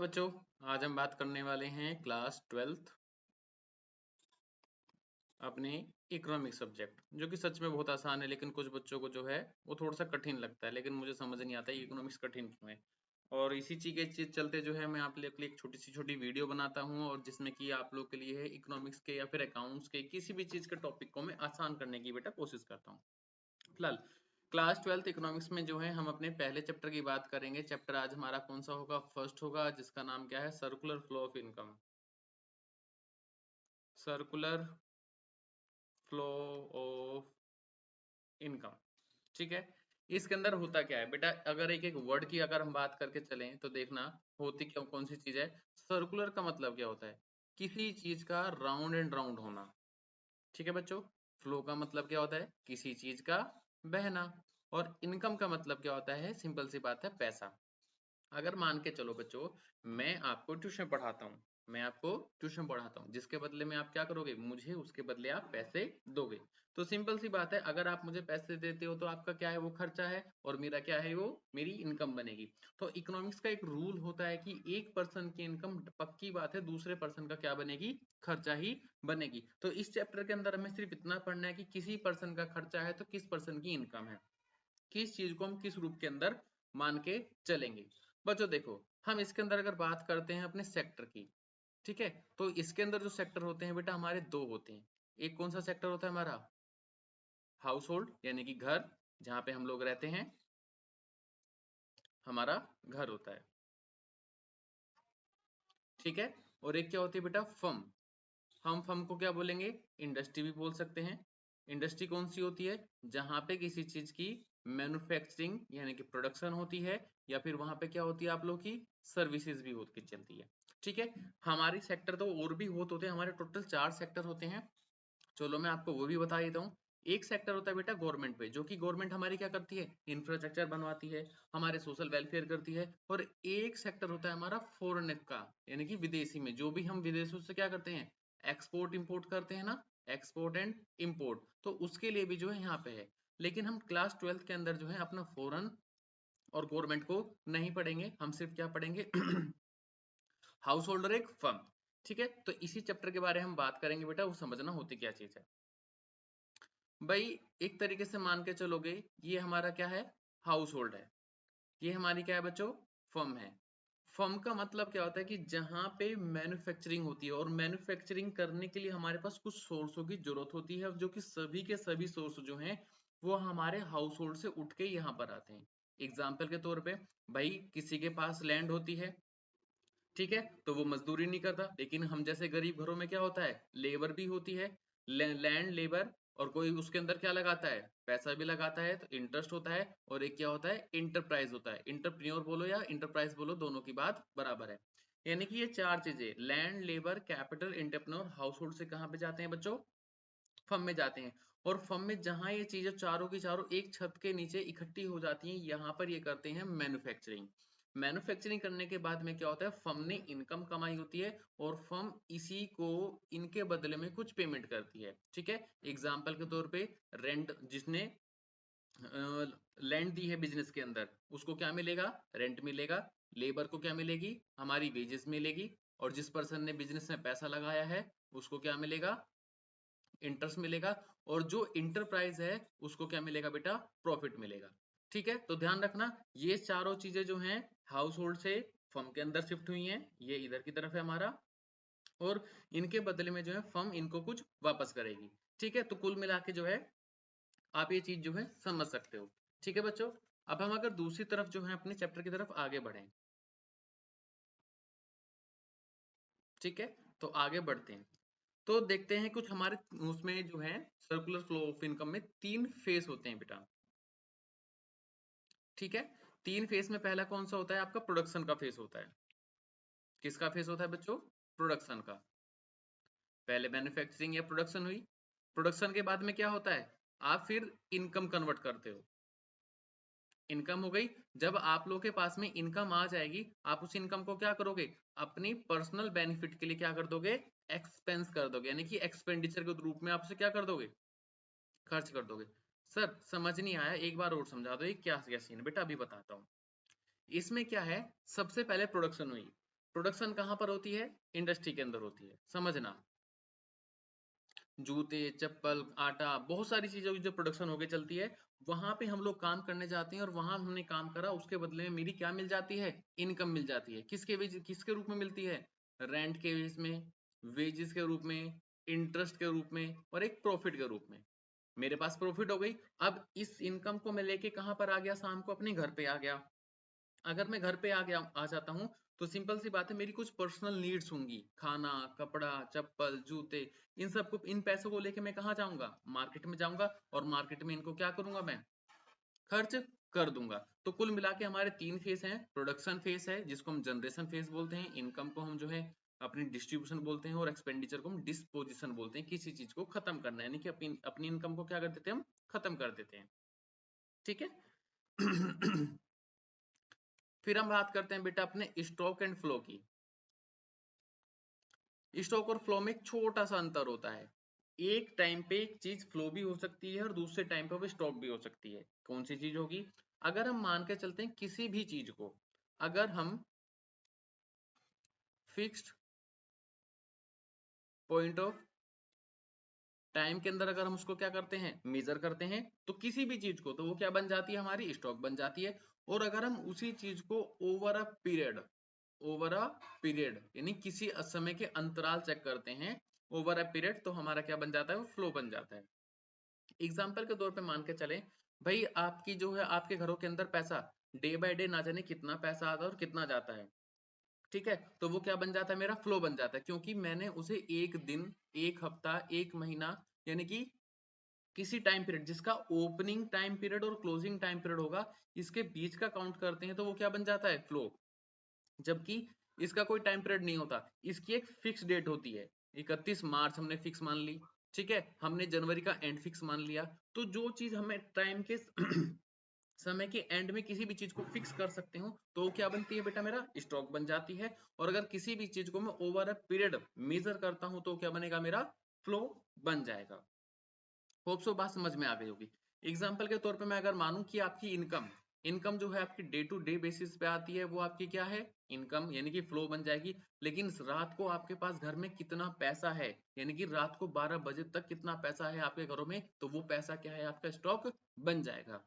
बच्चों, आज हम बात करने वाले हैं क्लास 12th अपने इकोनॉमिक सब्जेक्ट, जो कि सच में बहुत आसान है, लेकिन कुछ बच्चों को जो है वो थोड़ा सा कठिन लगता है। लेकिन मुझे समझ नहीं आता इकोनॉमिक्स कठिन क्यों है। और इसी चीज के चलते जो है मैं आप लोग के लिए एक छोटी वीडियो बनाता हूँ, और जिसमें कि आप लोग के लिए है इकोनॉमिक्स के या फिर अकाउंट्स के किसी भी चीज के टॉपिक को मैं आसान करने की बेटा कोशिश करता हूँ। फिलहाल क्लास 12th इकोनॉमिक्स में जो है हम अपने पहले चैप्टर की बात करेंगे। चैप्टर आज हमारा कौन सा होगा? फर्स्ट होगा, जिसका नाम क्या है? Circular flow of income. Circular flow of income, ठीक है। इसके अंदर होता क्या है बेटा? अगर एक एक वर्ड की अगर हम बात करके चलें तो देखना होती क्यों कौन सी चीज है। सर्कुलर का मतलब क्या होता है? किसी चीज का राउंड एंड राउंड होना, ठीक है बच्चों। फ्लो का मतलब क्या होता है? किसी चीज का बहना। और इनकम का मतलब क्या होता है? सिंपल सी बात है, पैसा। अगर मान के चलो बच्चों, मैं आपको ट्यूशन पढ़ाता हूँ, जिसके बदले में आप क्या करोगे? मुझे उसके बदले आप पैसे दोगे। तो सिंपल सी बात है, अगर आप मुझे पैसे देते हो तो आपका क्या है? वो खर्चा है, और मेरा क्या है? वो मेरी इनकम बनेगी। तो इकोनॉमिक्स का एक रूल होता है कि एक पर्सन की इनकम पक्की बात है दूसरे पर्सन का क्या बनेगी? खर्चा ही बनेगी। तो इस चैप्टर के अंदर हमें सिर्फ इतना पढ़ना है कि किसी पर्सन का खर्चा है तो किस पर्सन की इनकम है, किस चीज को हम किस रूप के अंदर मान के चलेंगे। बच्चों देखो, हम इसके अंदर अगर बात करते हैं अपने सेक्टर की, ठीक है, तो इसके अंदर जो सेक्टर होते हैं बेटा हमारे दो होते हैं। एक कौन सा सेक्टर होता है हमारा? हाउस होल्ड, यानी कि घर, जहां पे हम लोग रहते हैं, हमारा घर होता है, ठीक है। और एक क्या होती है बेटा? फर्म। हम फर्म को क्या बोलेंगे? इंडस्ट्री भी बोल सकते हैं। इंडस्ट्री कौन सी होती है? जहां पे किसी चीज की मैन्युफैक्चरिंग यानी कि प्रोडक्शन होती है, या फिर वहां पे क्या होती है आप लोग की? सर्विसेज भी होती चलती है, ठीक है। हमारी सेक्टर तो और भी बहुत होते हैं, हमारे टोटल 4 सेक्टर होते हैं। चलो मैं आपको वो भी बता देता हूँ। एक सेक्टर होता है बेटा गवर्नमेंट पे, जो कि गवर्नमेंट हमारी क्या करती है? इंफ्रास्ट्रक्चर बनवाती है, हमारे सोशल वेलफेयर करती है। और एक सेक्टर होता है हमारा फॉरेन का, यानी कि विदेशी में, जो भी हम विदेशों से क्या करते हैं? एक्सपोर्ट इंपोर्ट करते हैं ना, एक्सपोर्ट एंड इंपोर्ट, तो उसके लिए भी जो है यहाँ पे है। लेकिन हम क्लास 12th के अंदर जो है अपना फॉरेन और गवर्नमेंट को नहीं पढ़ेंगे, हम सिर्फ क्या पढ़ेंगे? हाउस होल्डर एक फर्म, ठीक है। तो इसी चैप्टर के बारे में हम बात करेंगे बेटा, वो समझना होती क्या चीज है। भाई एक तरीके से मान के चलोगे, ये हमारा क्या है? हाउस होल्ड है। ये हमारी क्या है बच्चों? फर्म है। फर्म का मतलब क्या होता है? कि जहां पे मैन्युफैक्चरिंग होती है, और मैन्युफैक्चरिंग करने के लिए हमारे पास कुछ सोर्सों की जरूरत होती है, जो कि सभी के सभी सोर्स जो हैं वो हमारे हाउस होल्ड से उठ के यहाँ पर आते हैं। एग्जाम्पल के तौर पे, भाई किसी के पास लैंड होती है, ठीक है, तो वो मजदूरी नहीं करता। लेकिन हम जैसे गरीब घरों में क्या होता है? लेबर भी होती है, लैंड लेबर, और कोई उसके अंदर क्या लगाता है? पैसा भी लगाता है, तो इंटरेस्ट होता है। और एक क्या होता है? इंटरप्राइज होता है। इंटरप्रेन्योर बोलो या इंटरप्राइज बोलो, दोनों की बात बराबर है। यानी कि ये 4 चीजें, land labour capital entrepreneur house hold से कहाँ पे जाते हैं बच्चों? फर्म में जाते हैं। और फर्म में जहां ये चीजें चारों की चारों एक छत के नीचे इकट्ठी हो जाती हैं, यहाँ पर ये करते हैं मैन्युफैक्चरिंग। मैन्युफैक्चरिंग करने के बाद में क्या होता है? फर्म ने इनकम कमाई होती है, और फर्म इसी को इनके बदले में कुछ पेमेंट करती है, ठीक है। एग्जाम्पल के तौर पे, रेंट, जिसने लैंड दी है बिजनेस के अंदर, उसको क्या मिलेगा? रेंट मिलेगा। लेबर को क्या मिलेगी? हमारी वेजेस मिलेगी। और जिस पर्सन ने बिजनेस में पैसा लगाया है, उसको क्या मिलेगा? इंटरेस्ट मिलेगा। और जो इंटरप्राइज है उसको क्या मिलेगा बेटा? प्रॉफिट मिलेगा, ठीक है। तो ध्यान रखना, ये चारों चीजें जो हैं हाउस होल्ड से फर्म के अंदर शिफ्ट हुई हैं, ये इधर की तरफ है हमारा। और इनके बदले में जो है फर्म इनको कुछ वापस करेगी, ठीक है। तो कुल मिला के जो है आप ये चीज जो है समझ सकते हो, ठीक है बच्चों। अब हम अगर दूसरी तरफ जो है अपने चैप्टर की तरफ आगे बढ़े, ठीक है, तो आगे बढ़ते हैं। तो देखते हैं कुछ हमारे उसमें जो है सर्कुलर फ्लो ऑफ इनकम में 3 फेस होते हैं बेटा, ठीक है। 3 फेस में पहला कौन सा होता है? आपका प्रोडक्शन का फेस होता है। किसका फेस होता है बच्चों? प्रोडक्शन का। पहले मैन्युफैक्चरिंग या प्रोडक्शन हुई, प्रोडक्शन के बाद में क्या होता है? आप फिर इनकम कन्वर्ट करते हो। इनकम हो गई। जब आप लोगों के पास में इनकम आ जाएगी, आप उस इनकम को क्या करोगे? अपनी पर्सनल बेनिफिट के लिए क्या कर दोगे? एक्सपेंस कर दोगे, यानी कि एक्सपेंडिचर के रूप में आप उसे क्या कर दोगे? खर्च कर दोगे। सर समझ नहीं आया, एक बार और समझा दो, ये क्या क्या सीन है बेटा? अभी बताता हूँ। इसमें क्या है? सबसे पहले प्रोडक्शन हुई, प्रोडक्शन कहाँ पर होती है? इंडस्ट्री के अंदर होती है, समझना। जूते, चप्पल, आटा, बहुत सारी चीजों की जो प्रोडक्शन होके चलती है, वहां पे हम लोग काम करने जाते हैं और वहां हमने काम करा, उसके बदले में मेरी क्या मिल जाती है? इनकम मिल जाती है। किसके रूप में मिलती है? रेंट के बेस में, वेजेस के रूप में, इंटरेस्ट के रूप में और एक प्रॉफिट के रूप में। मेरे पास प्रॉफिट हो गई। अब इस इनकम को मैं लेके कहां पर आ गया? शाम को अपने घर पे आ गया। अगर मैं घर पे आ जाता हूँ तो सिंपल सी बात है, मेरी कुछ पर्सनल नीड्स होंगी, खाना, कपड़ा, चप्पल, जूते, इन सबको, इन पैसों को लेके मैं कहाँ जाऊंगा? मार्केट में जाऊंगा और मार्केट में इनको क्या करूंगा? मैं खर्च कर दूंगा। तो कुल मिला के हमारे तीन फेस हैं। प्रोडक्शन फेस है जिसको हम जनरेशन फेस बोलते हैं, इनकम को हम जो है अपनी डिस्ट्रीब्यूशन बोलते हैं और एक्सपेंडिचर को हम डिस्पोजिशन बोलते हैं। किसी चीज को खत्म करना, यानी कि अपनी इनकम को क्या कर देते हैं? हम खत्म कर देते हैं। ठीक है। फिर हम बात करते हैं बेटा अपने स्टॉक एंड फ्लो की। स्टॉक और फ्लो में एक छोटा सा अंतर होता है। एक टाइम पे एक चीज फ्लो भी हो सकती है और दूसरे टाइम पे वो स्टॉक भी हो सकती है। कौन सी चीज होगी? अगर हम मान के चलते हैं किसी भी चीज को, अगर हम फिक्स्ड पॉइंट ऑफ टाइम के अंदर अगर हम उसको क्या करते हैं? मेजर करते हैं, तो किसी भी चीज को, तो वो क्या बन जाती है? हमारी स्टॉक बन जाती है। और अगर हम उसी चीज को ओवर अ पीरियड यानी किसी समय के अंतराल चेक करते हैं, ओवर अ पीरियड, तो हमारा क्या बन जाता है? वो फ्लो बन जाता है। एग्जाम्पल के तौर पे मान के चले भाई, आपकी जो है आपके घरों के अंदर पैसा डे बाय डे ना जाने कितना पैसा आता है और कितना जाता है। ठीक है, तो वो क्या बन जाता है? मेरा फ्लो बन जाता है, क्योंकि मैंने उसे एक दिन, एक हफ्ता, एक महीना, यानी कि किसी टाइम पीरियड जिसका ओपनिंग टाइम पीरियड और क्लोजिंग टाइम पीरियड होगा, इसके बीच का काउंट करते हैं, तो वो क्या बन जाता है? फ्लो। जबकि इसका कोई टाइम पीरियड नहीं होता, इसकी एक फिक्स डेट होती है। 31 मार्च हमने फिक्स मान ली, ठीक है, हमने जनवरी का एंड फिक्स मान लिया। तो जो चीज हमें टाइम के समय के एंड में किसी भी चीज को फिक्स कर सकते हो, तो क्या बनती है बेटा? मेरा स्टॉक बन जाती है। और अगर किसी भी चीज को मैं ओवर अ पीरियड मेजर करता हूं, तो क्या बनेगा? मेरा फ्लो बन जाएगा। होप सो बात समझ में आ गई होगी। एग्जाम्पल के तौर पे मैं अगर मानूं कि आपकी इनकम इनकम जो है आपकी डे टू डे बेसिस पे आती है, वो आपकी क्या है? इनकम, यानी कि फ्लो बन जाएगी। लेकिन रात को आपके पास घर में कितना पैसा है, यानी कि रात को 12 बजे तक कितना पैसा है आपके घरों में, तो वो पैसा क्या है? आपका स्टॉक बन जाएगा।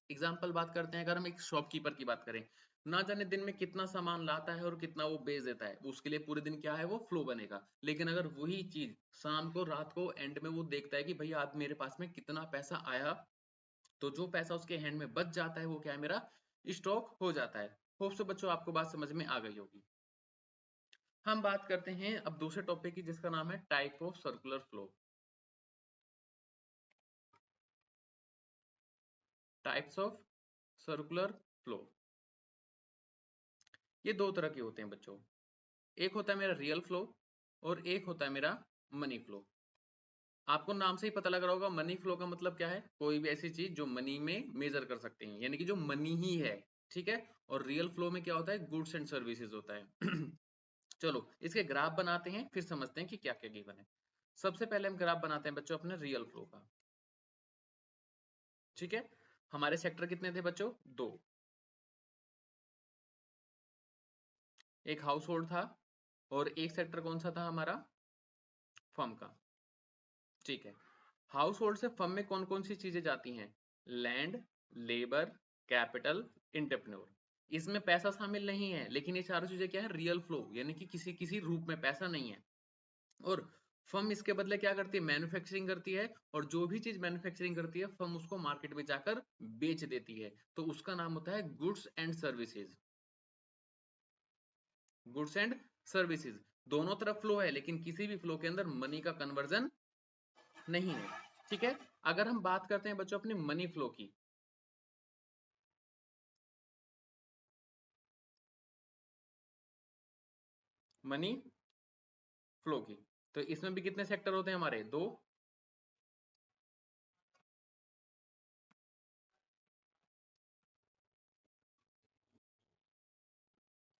एग्जाम्पल बात करते हैं, अगर हम एक शॉपकीपर की बात करें, ना जाने दिन में कितना सामान लाता है और कितना वो बेच देता है, उसके लिए पूरे दिन क्या है? वो फ्लो बनेगा। लेकिन अगर वही चीज शाम को, रात को एंड में वो देखता है कि भाई आज मेरे पास में कितना पैसा आया, तो जो पैसा उसके हैंड में बच जाता है, वो क्या है? मेरा स्टॉक हो जाता है। होप सो बच्चों आपको बात समझ में आ गई होगी। हम बात करते हैं अब दूसरे टॉपिक की, जिसका नाम है type of circular flow. Types of circular flow, ये दो तरह के होते हैं बच्चों। एक होता है मेरा रियल फ्लो और एक होता है मेरा मनी फ्लो। आपको नाम से ही पता लग रहा होगा, मनी फ्लो का मतलब क्या है? कोई भी ऐसी चीज जो मनी में मेजर कर सकते हैं, यानी कि जो मनी ही है। ठीक है, और रियल फ्लो में क्या होता है? गुड्स एंड सर्विसेज होता है। चलो इसके ग्राफ बनाते हैं, फिर समझते हैं कि क्या क्या गिवन है। सबसे पहले हम ग्राफ बनाते हैं बच्चों अपने रियल फ्लो का। ठीक है, हमारे सेक्टर कितने थे बच्चों? दो। एक हाउस होल्ड था और एक सेक्टर कौन सा था हमारा? फर्म का। ठीक है, हाउस होल्ड से फर्म में कौन कौन सी चीजें जाती हैं? Land, labour, capital, entrepreneur. इसमें पैसा शामिल नहीं है, लेकिन ये चारों चीजें क्या है? रियल फ्लो, यानी कि किसी किसी रूप में पैसा नहीं है। और फर्म इसके बदले क्या करती है? मैन्युफैक्चरिंग करती है, और जो भी चीज मैन्युफैक्चरिंग करती है फर्म उसको मार्केट में जाकर बेच देती है, तो उसका नाम होता है goods and services. Goods and services, दोनों तरफ फ्लो है, लेकिन किसी भी फ्लो के अंदर मनी का कन्वर्जन नहीं है। ठीक है, अगर हम बात करते हैं बच्चों अपनी मनी फ्लो की, मनी फ्लो की, तो इसमें भी कितने सेक्टर होते हैं हमारे? दो।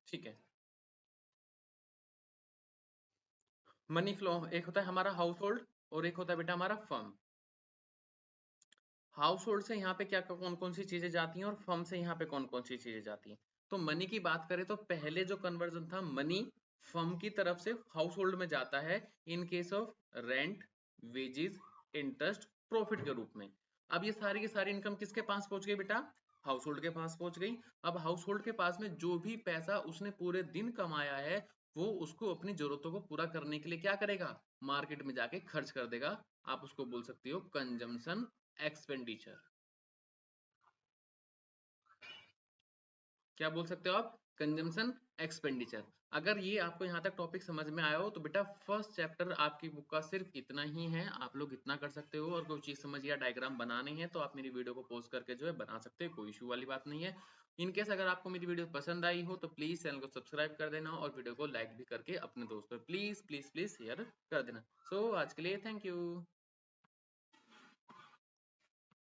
ठीक है, मनी फ्लो एक होता है हमारा हाउस होल्ड और एक होता है बेटा हमारा फर्म। हाउस होल्ड से यहाँ पे क्या कौन कौन सी चीजें जाती हैं और फर्म से यहाँ पे कौन कौन सी चीजें जाती हैं? तो मनी की बात करें तो पहले जो कन्वर्जन था मनी फर्म की तरफ से हाउस होल्ड में जाता है in case of rent, wages, interest, profit के रूप में। अब ये सारी की सारी इनकम किसके पास पहुंच गई बेटा? हाउस होल्ड के पास पहुंच गई। अब हाउस होल्ड के पास में जो भी पैसा उसने पूरे दिन कमाया है वो उसको अपनी जरूरतों को पूरा करने के लिए क्या करेगा? मार्केट में जाके खर्च कर देगा। आप उसको बोल सकते हो कंजम्पशन एक्सपेंडिचर। क्या बोल सकते हो आप? Consumption expenditure. अगर ये आपको यहाँ तक टॉपिक समझ में आया हो तो बेटा फर्स्ट चैप्टर आपकी बुक का सिर्फ इतना ही है, आप लोग इतना कर सकते हो। और कोई चीज समझ या डायग्राम बनानी है तो आप मेरी वीडियो को पॉज करके जो है बना सकते हो, कोई इशू वाली बात नहीं है। इनकेस अगर आपको मेरी वीडियो पसंद आई हो तो प्लीज चैनल को सब्सक्राइब कर देना और वीडियो को लाइक भी करके अपने दोस्तों प्लीज प्लीज प्लीज शेयर कर देना। सो आज के लिए थैंक यू।